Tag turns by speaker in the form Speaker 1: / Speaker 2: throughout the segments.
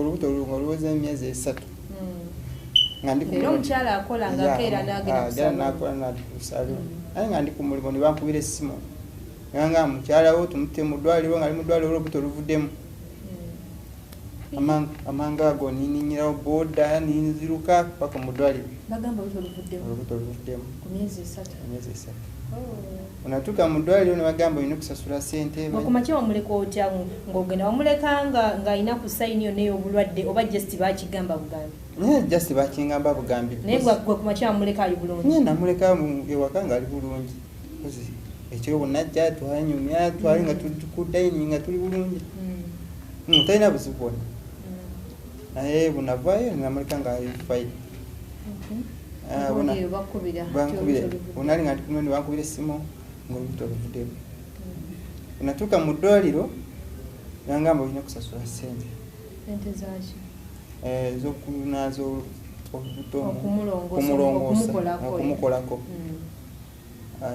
Speaker 1: olubuto oluweza emyezi 3 nga ndi
Speaker 2: era omukyala akola nga keera
Speaker 1: nakola nakusalo aye nga ndi ku mulimu ne bankubira essimu nga mukyala wo tumutte mu ddwaliro nga ali mu ddwaliro olubuto luvuddemu amanga ago nininyirawo boda ninziruka paka mu ddwaliro
Speaker 2: bagamba olubuto
Speaker 1: luvuddemu
Speaker 2: ku myezi 3
Speaker 1: unatuka mu ddwaliro ne bagamba olina okusasula ssente
Speaker 2: okumakya wamuleka otya ng'ogenda wamuleka nga alina ku sayini yonna ey'obulwadde oba just bakigamba bugambi
Speaker 1: just bakingamba bugambi
Speaker 2: naye gwe kumakya wamuleka ali bulungi
Speaker 1: namuleka ewaka nga ali bulungi ekiro bwonnajja twanyumya twali nga tuli ku dayini nga tuli bulungi talina buzibu bwonna naye bunavaayo namuleka nga ali fayini bankubire unali nga ndikumene bankubire essimu ng'olubuto luvuddemu unatuuka mu ddwaliro nangamba olina kusasula ssente ezokunazo olubuto okumukolako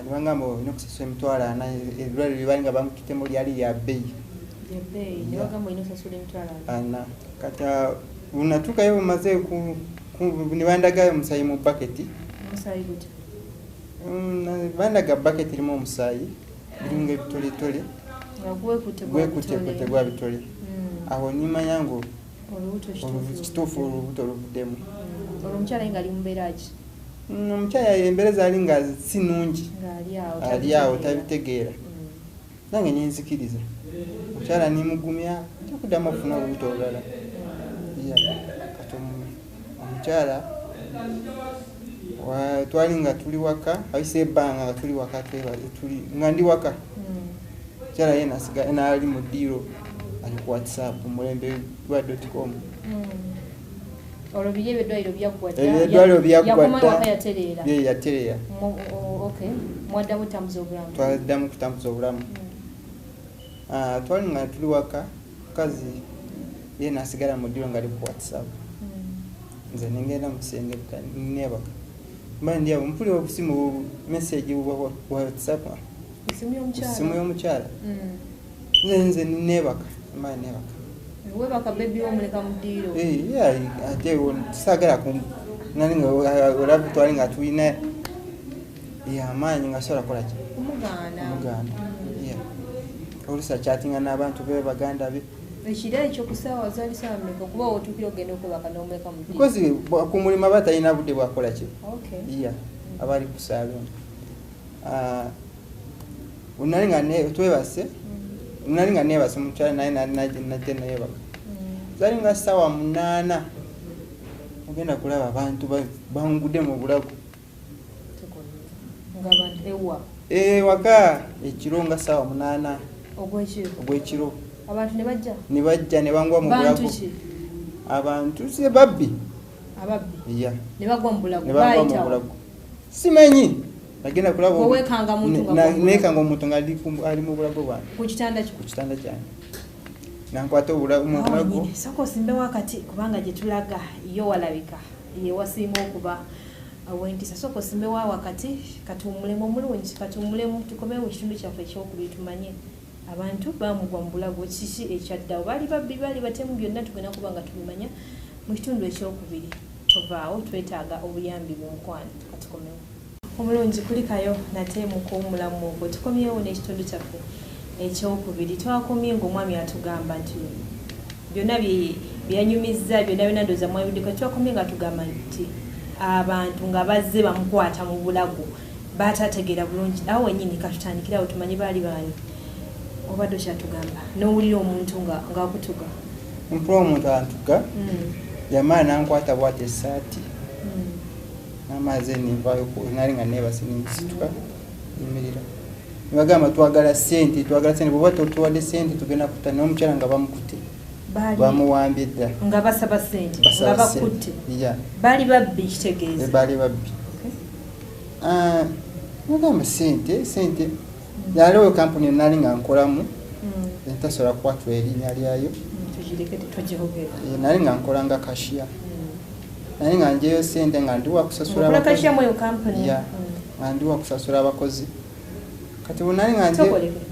Speaker 1: nibangamba olina okusasula $40 eddwaliro lyebali nga bamukitemu lyali lya bbeeyi kata unatuukayo bumaze nibandaga omusaayi mu baketi bandaga baketi erimu omusaayi biringa ebitoletole gwekutte gwa bitole awo nimanya ngo kituufu olubuto luvuddemu omukyala embeera zaali nga si nungi ali awo tabitegeera nange nenzikiriza omukyala nimugumya takuddamu okufuna olubuto olulala omukyala twali nga tuli waka ayise ebbanga nga tuli waka nga ndi waka omukyala ye naali mu ddiiro ali ku whatsapp mulembe gwa .com
Speaker 2: olwo biri eby'eddwaliro
Speaker 1: yatereera
Speaker 2: mwaddamu kutambuza obulamu
Speaker 1: twaddamu kutambuza obulamu twali nga tuli waka mukazi ye nasigala mu ddiiro nga ali ku whatsapp nze ningenda mu kisenge nebaka mba ndi awo mpulira obusimu message bwa whatsapp esimu y'omukyala nze nebaka mba nebaka
Speaker 2: webaka bebi womuleka mu ddiiro
Speaker 1: ate saagala nali nga olabu twali nga tulina amaanyi nga sobola kukola ki
Speaker 2: omugaana
Speaker 1: olusa kyatinga n'abantu be baganda be
Speaker 2: ekiro ekyo ku ssaawa zaali ssaawa mmeka okuba otuukira ogenda okwebaka n'omuleka mu ddiiro
Speaker 1: because ku mulimu aba talina budde bwakola ki abali ku saaloni nali nga twebase nali nga neebase mukyala naye najja nayebaka zaali nga ssaawa 8 ogenda kulaba abantu bangudde mu bulago waka ekiro nga ssaawa 8 ogw'ekiro
Speaker 2: abantu
Speaker 1: ne bajja ne bangwa mu bulago abantu si babbi
Speaker 2: ne bagwa mu bulago
Speaker 1: simanyi nagenda kulaba
Speaker 2: nekanga
Speaker 1: omuntu nga ali mu bulago bwange
Speaker 2: ku kitanda
Speaker 1: kyange nankwata obulago
Speaker 2: soko simbe wakati kubanga gye tulaga yo walabika yewasiima okuba awentisa soko simbe wa wakati katuumulemu omulungi katuumulemu tukomewo mu kitundu kyaffe ekyokubiri tumanye abantu bamugwa mu bulago kiki ekyaddawo baali babbi baali batemu byonna tugenda kuba nga tubimanya mu kitundu ekyokubiri tovaawo twetaaga obuyambi bw'omukwano katukomewo omulungi kulikayo nate mu kuwumulamu ogwo tukomyewo n'ekitundu kyaffe ekyokubiri twakomye ng'omwami atugamba nti byonna byanyumizza byonna byenandooza mwayuddeko twakomye nga tugamba nti abantu nga bazze bamukwata mu bulago batategeera bulungi awo wennyini katutandikirawo tumanye baali baani obadde okyatugamba n'owulira omuntu ng'akutuga
Speaker 1: mpula omuntu antuga yamala nankwata bwati essaati n'amaazi enimvayo nali nga neebase ninsituka nimirira nibagamba twagala sente bwoba totuwadde sente tugenda kuta n'omukyala nga bamukutte bamuwambye dda
Speaker 2: nga basaba sente nga bakutte baali babbi kitegeeza
Speaker 1: baali babbi nibagamba sente yaliwo kampuni nali nga nkolamu entasobola kukwatula erinnya lyayo nali nga nkola nga kashiya nali nga njeyo sente nga ndiwa kusasula
Speaker 2: abakozi
Speaker 1: nga ndiwa kusasula abakozi kati nali nganje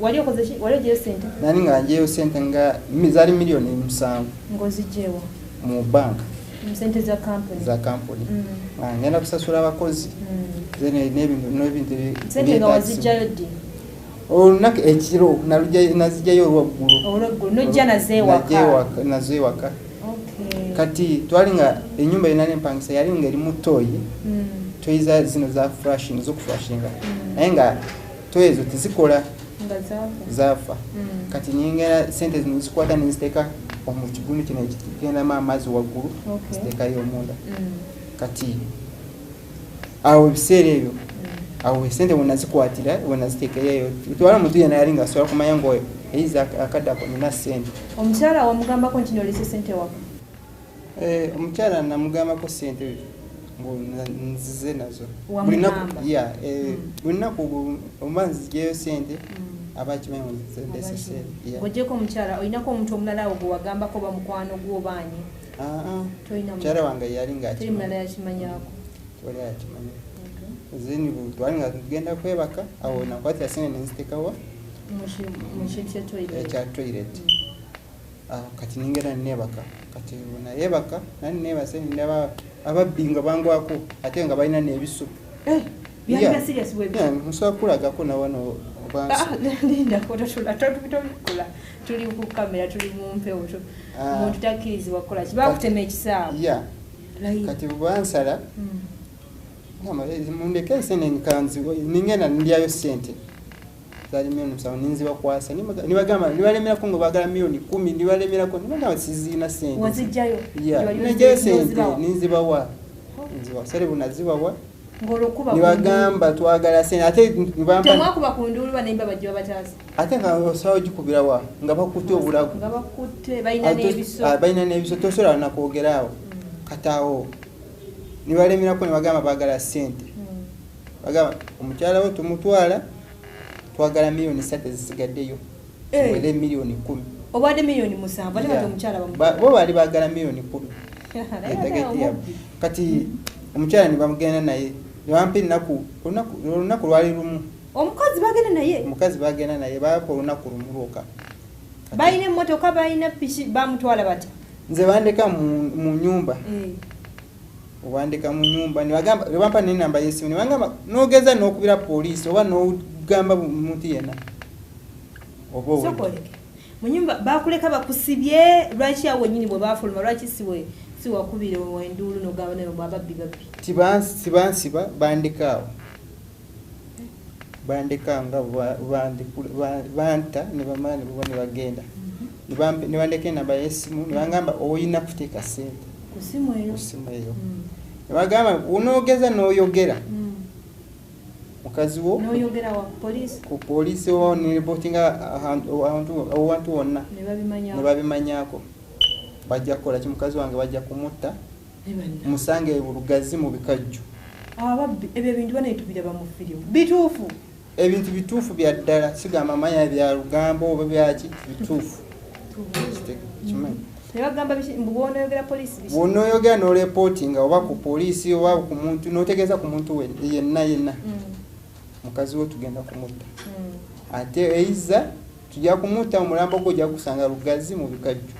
Speaker 2: wali okoze wali ogiye sente
Speaker 1: nali nganje sente nga mizali milioni 7
Speaker 2: ngozijewa
Speaker 1: mu bank
Speaker 2: sente za company
Speaker 1: ngenda kusasula abakozi zene n'ebintu
Speaker 2: sente nga wazijjayo ddi
Speaker 1: olunaku ekiro nazijjayo olwaggulu
Speaker 2: nojja
Speaker 1: nazeewaka kati twali nga ennyumba yonna nempangisa yali nga erimu toyi toyi zino za flashing zokuflashinga naye nga toyi ezo tezikola zaafa kati nyingera sente zino zikwata nenziteeka mu kigunu kino ekigendamu amazzi waggulu ziteekayo omunda kati awo ebiseera ebyo awo sente bwennazikwatira bwennaziteekeyo twala omuntu yena yali nga asobola kumanya ngo eyiza akaddako nina sente
Speaker 2: omukyala wamugambako nti nolese sente waka
Speaker 1: omukyala namugambako sente nzize nazo bulinaku oba nzijeyo sente abakimanyi nzesesere
Speaker 2: ojeko omukyala olinako omuntu omulala gwe wagambako bamukwano gwobaanye
Speaker 1: mukyala wange yali
Speaker 2: ngaomulala yakimanyako
Speaker 1: oli akimanyi zini twali nga tugenda kwebaka awo nakwatira sente nenzitekawa ekya toilet kati ningera nebaka kati nayebaka nani nebase ndaba ababbi nga bangwako ate nga balina n'ebiso musobola kulagako nawano
Speaker 2: tuli ku kamera tuli mu mpewo omuntu takkirizibwa kukola kibakutema ekisaawe
Speaker 1: kati bwansala mundeke sente nkanzi ningenda ndyayo sente zali milioni 7 ninzibakwasa nibagamba nibalemerako ngo bagala milioni 10 nibalemerako nibagamba sizina sente
Speaker 2: wazijjayo
Speaker 1: najjayo sente ninzibawa sale bunazibawa nibagamba twagala sente ate
Speaker 2: temwakuba ku nduulu banayimba bajja bataasa
Speaker 1: ate nga osobola ogikubirawa nga bakutte obulago balina n'ebiso tosobola nakwogeraawo kati awo nibalemerako nibagamba bagala sente bagamba omukyala wo tumutwala twagala milioni 3 zisigaddeyo ziwere milioni 10
Speaker 2: obadde milioni 7 ate kati omukyala
Speaker 1: bo bali bagala milioni 10 kati omukyala nibamugenda naye nibampa olunaku lwali lumu omukazi bagenda naye bapa olunaku lumu lwoka
Speaker 2: balina emmotoka balina piki bamutwala bata
Speaker 1: nze bandeka mu nyumba obandika mu nyumba nibampa nenamba yesimu nibagamba nogeza n'okubira poliisi oba n'ogamba muntu yenna oba
Speaker 2: mu nyumba bakuleka bakusibye lwaki awo nyini bwe bafuluma lwaki siwakubire enduulu nogamba nayo bababbi
Speaker 1: tibansiba bandikaawo bandika nga banta nibamala nibagenda nibandeka enamba yesimu nibagamba oyina kuteeka sente
Speaker 2: kusimu
Speaker 1: eyo nibagamba unogeza n'oyogera mukazi wo
Speaker 2: n'oyogera
Speaker 1: ku poliisi oba niripotinga awantu wonna nebabimanyako bajja kukola ki mukazi wange bajja kumutta musange bulugazi mu bikajjo
Speaker 2: ababbi ebyo ebintu banayitubiraba mu firimu bituufu
Speaker 1: ebintu bituufu bya ddala sigamba manya bya lugambo oba byaki bituufu kimanyi
Speaker 2: nebagamba bw'onoyogera poliisi
Speaker 1: bw'onoyogera n'oreportinga oba ku poliisi oba ku muntu n'otegeeza ku muntu yenna mukazi wo tugenda kumutta ate eiza tujja kumutta omulambo gwo ojja kusanga lugazi mu bikajjo